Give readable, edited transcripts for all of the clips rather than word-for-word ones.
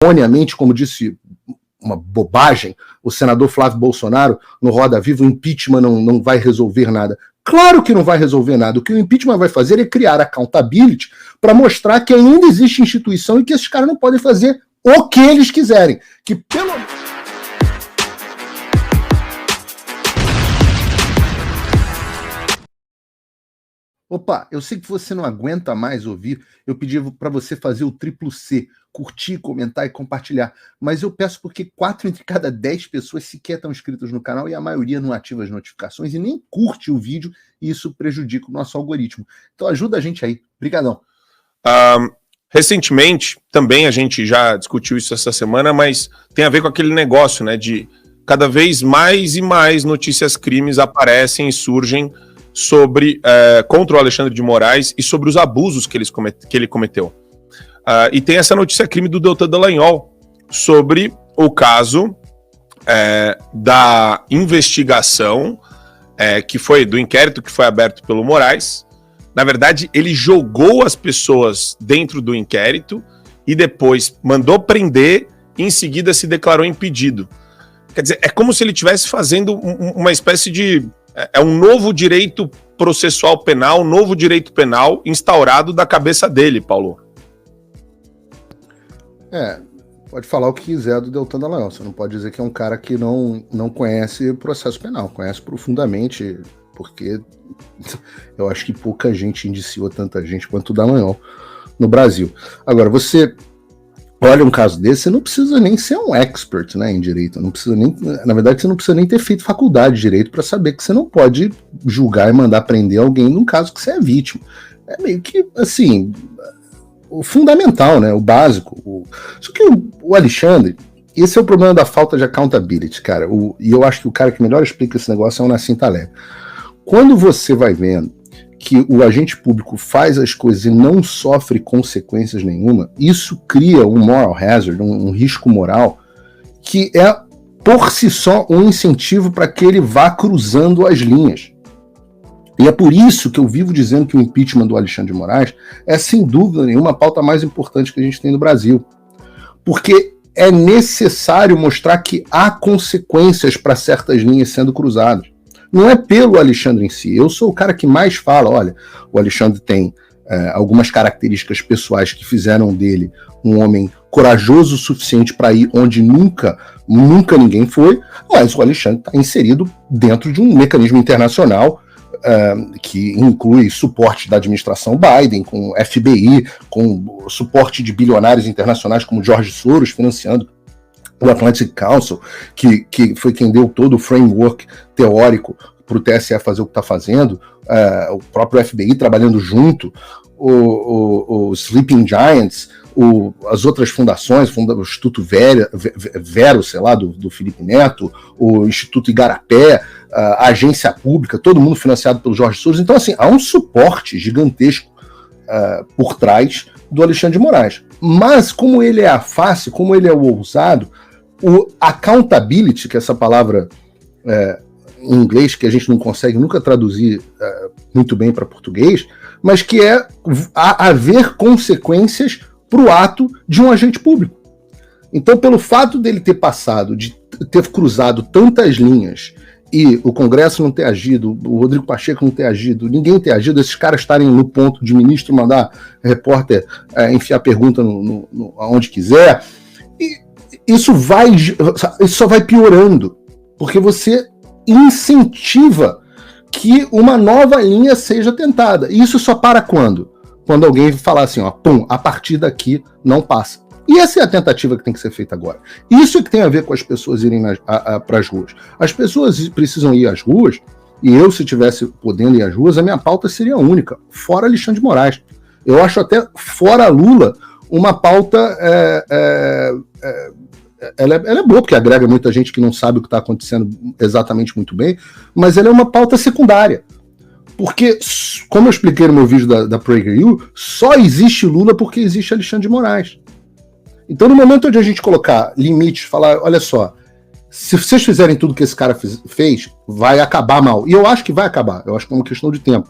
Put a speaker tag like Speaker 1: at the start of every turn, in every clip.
Speaker 1: erroneamente, como disse uma bobagem, o senador Flávio Bolsonaro no Roda Viva, o impeachment não vai resolver nada. Claro que não vai resolver nada. O que o impeachment vai fazer é criar accountability para mostrar que ainda existe instituição e que esses caras não podem fazer o que eles quiserem. Que pelo Opa, eu sei que você não aguenta mais ouvir, eu pedi para você fazer o triplo C, curtir, comentar e compartilhar, mas eu peço porque 4 entre cada 10 pessoas sequer estão inscritas no canal e a maioria não ativa as notificações e nem curte o vídeo e isso prejudica o nosso algoritmo. Então ajuda a gente aí, brigadão.
Speaker 2: Recentemente, também a gente já discutiu isso essa semana, mas tem a ver com aquele negócio, né, de cada vez mais e mais notícias crimes aparecem e surgem sobre contra o Alexandre de Moraes e sobre os abusos que ele cometeu. E tem essa notícia crime do Deltan Dallagnol sobre o caso da investigação que foi do inquérito que foi aberto pelo Moraes. Na verdade, ele jogou as pessoas dentro do inquérito e depois mandou prender e em seguida se declarou impedido. Quer dizer, é como se ele estivesse fazendo uma espécie de... É um novo direito processual penal, um novo direito penal instaurado da cabeça dele, Paulo.
Speaker 1: Pode falar o que quiser do Deltan Dallagnol. Você não pode dizer que é um cara que não conhece processo penal, conhece profundamente, porque eu acho que pouca gente indiciou tanta gente quanto o Dallagnol no Brasil. Agora, você olha um caso desse, você não precisa nem ser um expert, né, em direito, não precisa nem, na verdade, você não precisa nem ter feito faculdade de direito para saber que você não pode julgar e mandar prender alguém num caso que você é vítima. É meio que, assim, o fundamental, né, o básico. Só que o Alexandre, esse é o problema da falta de accountability, cara, e eu acho que o cara que melhor explica esse negócio é o Nassim Taleb. Quando você vai vendo que o agente público faz as coisas e não sofre consequências nenhuma, isso cria um moral hazard, um risco moral, que é, por si só, um incentivo para que ele vá cruzando as linhas. E é por isso que eu vivo dizendo que o impeachment do Alexandre de Moraes é, sem dúvida nenhuma, a pauta mais importante que a gente tem no Brasil. Porque é necessário mostrar que há consequências para certas linhas sendo cruzadas. Não é pelo Alexandre em si. Eu sou o cara que mais fala, olha, o Alexandre tem algumas características pessoais que fizeram dele um homem corajoso o suficiente para ir onde nunca ninguém foi, mas o Alexandre está inserido dentro de um mecanismo internacional que inclui suporte da administração Biden, com FBI, com suporte de bilionários internacionais como George Soros financiando o Atlantic Council, que foi quem deu todo o framework teórico para o TSE fazer o que está fazendo, o próprio FBI trabalhando junto, o Sleeping Giants, as outras fundações, o Instituto Vero, sei lá, do Felipe Neto, o Instituto Igarapé, a agência pública, todo mundo financiado pelo Jorge Soros. Então, assim, há um suporte gigantesco por trás do Alexandre de Moraes. Mas, como ele é a face, como ele é o ousado, o accountability, que é essa palavra em inglês que a gente não consegue nunca traduzir muito bem para português, mas que é haver consequências para o ato de um agente público. Então, pelo fato dele ter passado, de ter cruzado tantas linhas, e o Congresso não ter agido, o Rodrigo Pacheco não ter agido, ninguém ter agido, esses caras estarem no ponto de ministro mandar repórter enfiar pergunta aonde quiser, e isso só vai piorando, porque você incentiva que uma nova linha seja tentada. E isso só para quando? Quando alguém falar assim, ó, pum, a partir daqui não passa. E essa é a tentativa que tem que ser feita agora. Isso é que tem a ver com as pessoas irem para as ruas. As pessoas precisam ir às ruas, e eu, se tivesse podendo ir às ruas, a minha pauta seria única, fora Alexandre de Moraes. Eu acho até fora Lula uma pauta... Ela é boa, porque agrega muita gente que não sabe o que está acontecendo exatamente muito bem, mas ela é uma pauta secundária. Porque, como eu expliquei no meu vídeo da PragerU, só existe Lula porque existe Alexandre de Moraes. Então, no momento onde a gente colocar limites, falar, olha só, se vocês fizerem tudo que esse cara fez, vai acabar mal. E eu acho que vai acabar, eu acho que é uma questão de tempo.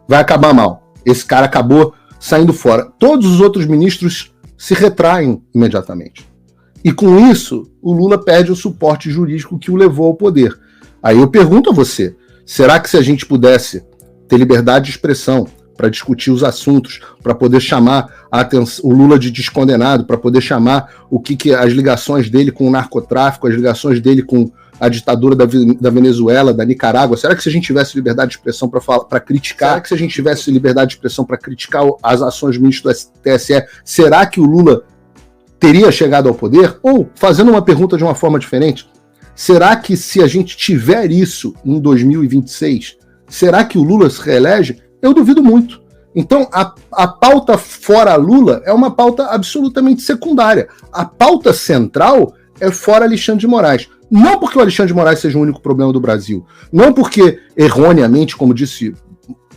Speaker 1: Vai acabar mal. Esse cara acabou saindo fora. Todos os outros ministros se retraem imediatamente. E com isso, o Lula perde o suporte jurídico que o levou ao poder. Aí eu pergunto a você, será que se a gente pudesse ter liberdade de expressão para discutir os assuntos, para poder chamar a atenção, o Lula de descondenado, para poder chamar as ligações dele com o narcotráfico, as ligações dele com a ditadura da Venezuela, da Nicarágua, será que se a gente tivesse liberdade de expressão para criticar, será que se a gente tivesse liberdade de expressão para criticar as ações do ministro do TSE, será que o Lula teria chegado ao poder? Ou, fazendo uma pergunta de uma forma diferente, será que se a gente tiver isso em 2026, será que o Lula se reelege? Eu duvido muito. Então, a pauta fora Lula é uma pauta absolutamente secundária. A pauta central é fora Alexandre de Moraes. Não porque o Alexandre de Moraes seja o único problema do Brasil. Não porque, erroneamente, como disse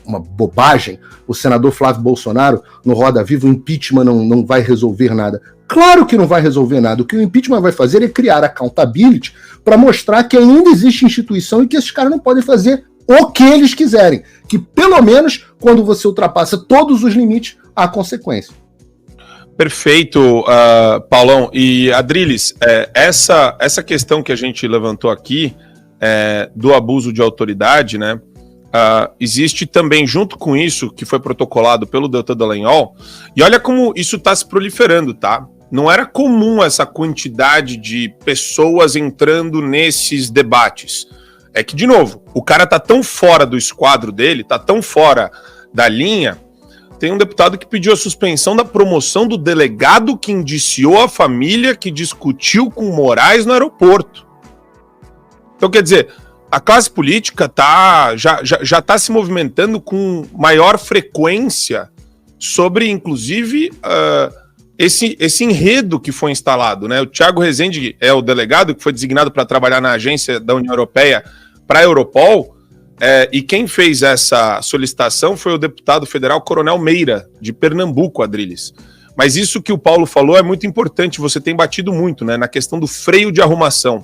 Speaker 1: uma bobagem, o senador Flávio Bolsonaro, no Roda Viva, o impeachment não vai resolver nada. Claro que não vai resolver nada. O que o impeachment vai fazer é criar accountability para mostrar que ainda existe instituição e que esses caras não podem fazer o que eles quiserem. Que, pelo menos, quando você ultrapassa todos os limites, há consequência.
Speaker 2: Perfeito, Paulão. E, Adriles, essa questão que a gente levantou aqui, do abuso de autoridade, né? Existe também, junto com isso, que foi protocolado pelo Deltan Dallagnol, e olha como isso está se proliferando, tá? Não era comum essa quantidade de pessoas entrando nesses debates. É que, de novo, o cara tá tão fora do esquadro dele, tá tão fora da linha. Tem um deputado que pediu a suspensão da promoção do delegado que indiciou a família que discutiu com Moraes no aeroporto. Então, quer dizer, a classe política já está se movimentando com maior frequência sobre, inclusive, esse enredo que foi instalado, né? O Thiago Rezende é o delegado que foi designado para trabalhar na agência da União Europeia para a Europol, e quem fez essa solicitação foi o deputado federal Coronel Meira, de Pernambuco, Adriles. Mas isso que o Paulo falou é muito importante, você tem batido muito, né, na questão do freio de arrumação.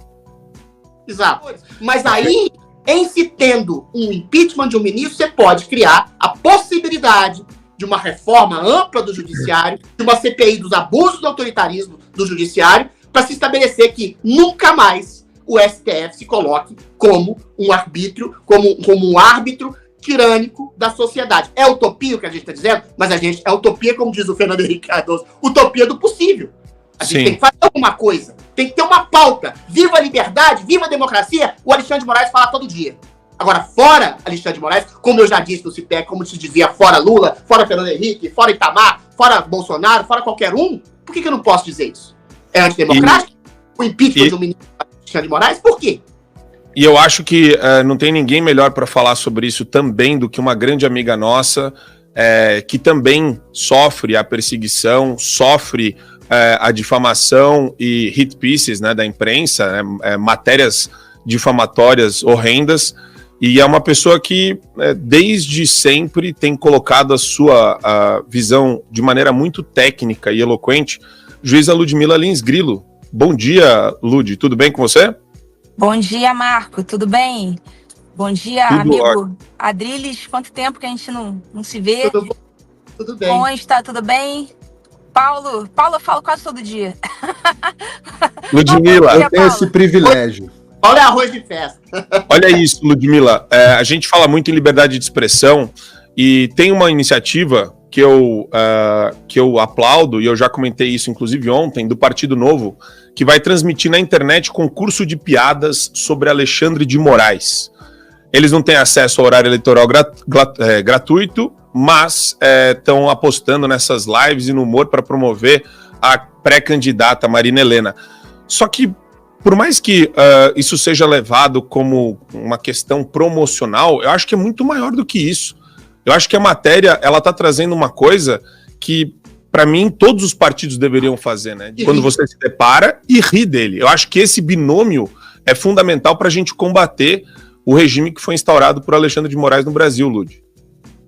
Speaker 3: Exato. Mas aí, em se tendo um impeachment de um ministro, você pode criar a possibilidade de uma reforma ampla do judiciário, de uma CPI dos abusos do autoritarismo do judiciário, para se estabelecer que nunca mais o STF se coloque como um arbítrio, como um árbitro tirânico da sociedade. É utopia o que a gente está dizendo, mas é utopia, como diz o Fernando Henrique Cardoso, utopia do possível. A gente tem que fazer alguma coisa, tem que ter uma pauta. Viva a liberdade, viva a democracia, o Alexandre de Moraes fala todo dia. Agora, fora Alexandre de Moraes, como eu já disse no CIPEC, como se dizia, fora Lula, fora Fernando Henrique, fora Itamar, fora Bolsonaro, fora qualquer um, por que eu não posso dizer isso? É antidemocrático? O impeachment do ministro Alexandre de Moraes? Por quê?
Speaker 2: E eu acho que não tem ninguém melhor para falar sobre isso também do que uma grande amiga nossa, que também sofre a perseguição, sofre a difamação e hit pieces, né, da imprensa, matérias difamatórias horrendas, e é uma pessoa que desde sempre tem colocado a sua visão de maneira muito técnica e eloquente. Juíza Ludmila Lins Grilo. Bom dia, Lud, tudo bem com você?
Speaker 4: Bom dia, Marco, tudo bem? Bom dia,
Speaker 2: tudo
Speaker 4: amigo
Speaker 2: ótimo.
Speaker 4: Adriles, quanto tempo que a gente não se vê?
Speaker 3: Tudo bem.
Speaker 4: Como está? Tudo bem? Paulo, eu falo quase todo dia.
Speaker 2: Ludmila,
Speaker 1: eu tenho esse privilégio.
Speaker 3: Paulo é arroz de festa.
Speaker 2: Olha isso, Ludmila, a gente fala muito em liberdade de expressão e tem uma iniciativa que eu aplaudo, e eu já comentei isso inclusive ontem, do Partido Novo, que vai transmitir na internet concurso de piadas sobre Alexandre de Moraes. Eles não têm acesso ao horário eleitoral gratuito, mas estão apostando nessas lives e no humor para promover a pré-candidata Marina Helena. Só que, por mais que isso seja levado como uma questão promocional, eu acho que é muito maior do que isso. Eu acho que a matéria, ela está trazendo uma coisa que, para mim, todos os partidos deveriam fazer, né? Quando você se depara e ri dele. Eu acho que esse binômio é fundamental para a gente combater o regime que foi instaurado por Alexandre de Moraes no Brasil, Lud.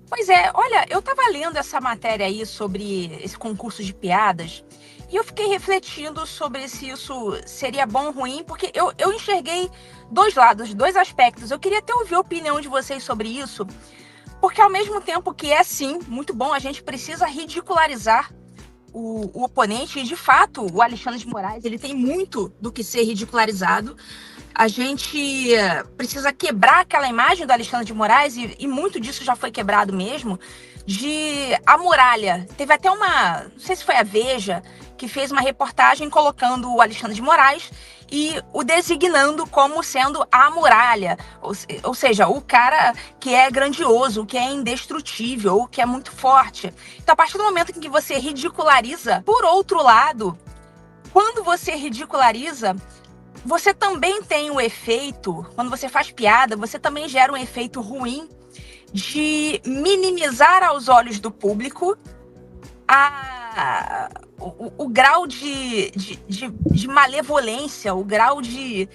Speaker 4: Pois é, olha, eu estava lendo essa matéria aí sobre esse concurso de piadas e eu fiquei refletindo sobre se isso seria bom ou ruim, porque eu enxerguei dois lados, dois aspectos. Eu queria até ouvir a opinião de vocês sobre isso, porque ao mesmo tempo que é, sim, muito bom, a gente precisa ridicularizar o oponente, e de fato, o Alexandre de Moraes, ele tem muito do que ser ridicularizado. A gente precisa quebrar aquela imagem do Alexandre de Moraes, e muito disso já foi quebrado mesmo, de a muralha. Teve até não sei se foi a Veja, que fez uma reportagem colocando o Alexandre de Moraes e o designando como sendo a muralha, ou seja, o cara que é grandioso, que é indestrutível, que é muito forte. Então, a partir do momento em que você ridiculariza, por outro lado, quando você ridiculariza, você também tem o efeito, quando você faz piada, você também gera um efeito ruim de minimizar aos olhos do público o grau de malevolência, o grau de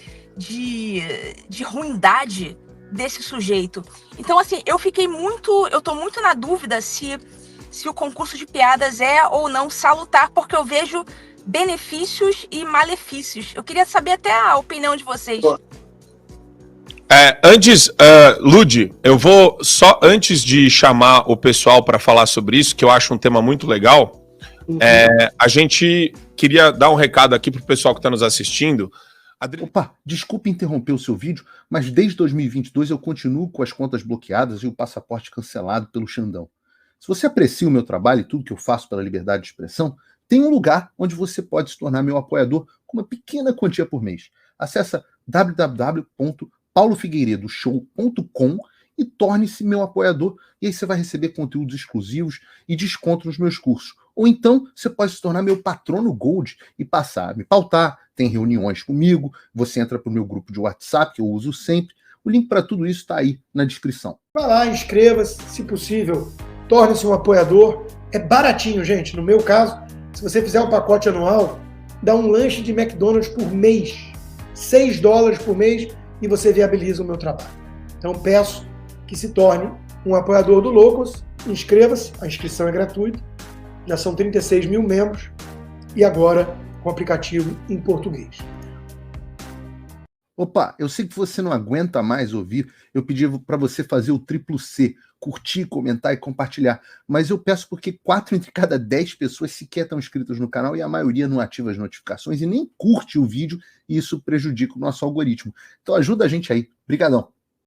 Speaker 4: ruindade desse sujeito. Então, assim, eu tô muito na dúvida se o concurso de piadas é ou não salutar, porque eu vejo benefícios e malefícios. Eu queria saber até a opinião de vocês.
Speaker 2: Antes, Lud, eu vou só antes de chamar o pessoal para falar sobre isso, que eu acho um tema muito legal, a gente queria dar um recado aqui pro pessoal que está nos assistindo.
Speaker 1: Opa, desculpe interromper o seu vídeo, mas desde 2022 eu continuo com as contas bloqueadas e o passaporte cancelado pelo Xandão. Se você aprecia o meu trabalho e tudo que eu faço pela liberdade de expressão, tem um lugar onde você pode se tornar meu apoiador com uma pequena quantia por mês. Acesse www.paulofigueiredoshow.com e torne-se meu apoiador, e aí você vai receber conteúdos exclusivos e desconto nos meus cursos. Ou então, você pode se tornar meu patrono Gold e passar a me pautar, tem reuniões comigo, você entra para o meu grupo de WhatsApp, que eu uso sempre. O link para tudo isso está aí na descrição.
Speaker 5: Vai lá, inscreva-se, se possível, torne-se um apoiador. É baratinho, gente. No meu caso, se você fizer um pacote anual, dá um lanche de McDonald's por mês. $6 por mês e você viabiliza o meu trabalho. Então peço que se torne um apoiador do Loucos, inscreva-se, a inscrição é gratuita, já são 36 mil membros e agora com aplicativo em português.
Speaker 1: Opa, eu sei que você não aguenta mais ouvir, eu pedi para você fazer o triplo C, curtir, comentar e compartilhar, mas eu peço porque 4 entre cada 10 pessoas sequer estão inscritas no canal e a maioria não ativa as notificações e nem curte o vídeo, e isso prejudica o nosso algoritmo. Então ajuda a gente aí. Obrigadão.